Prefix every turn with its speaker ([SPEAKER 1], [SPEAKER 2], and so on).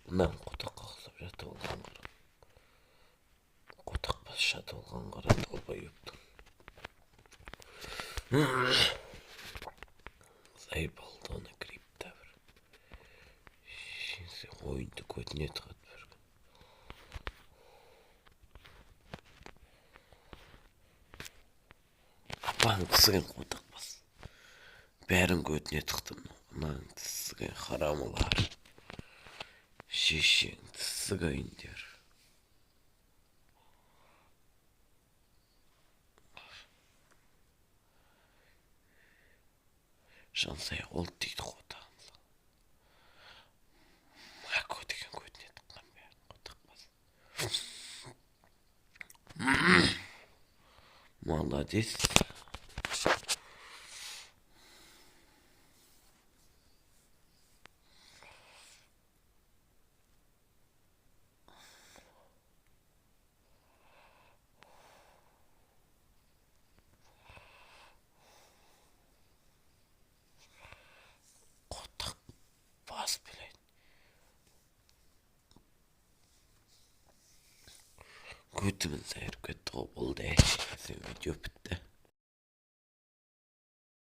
[SPEAKER 1] Мен кутак кахлап жатып алганга. Кутак басшат алганга толбой юптум. Заебал оны крипта бір. Шинсе ойынды көтіне тығат бір. Апаң тісіген кутак бас. Бәрін көтіне тықтым. Анаң тісіген харамылар. Шешең тісіген дер. Жансай ол дейді қотағымыз. Мако деген көтіне тыққан бәрін қотақ бас. Молодец. Қотақ бас, блядь. Көтімін сайыр көтті ғой болды. Видео бітті.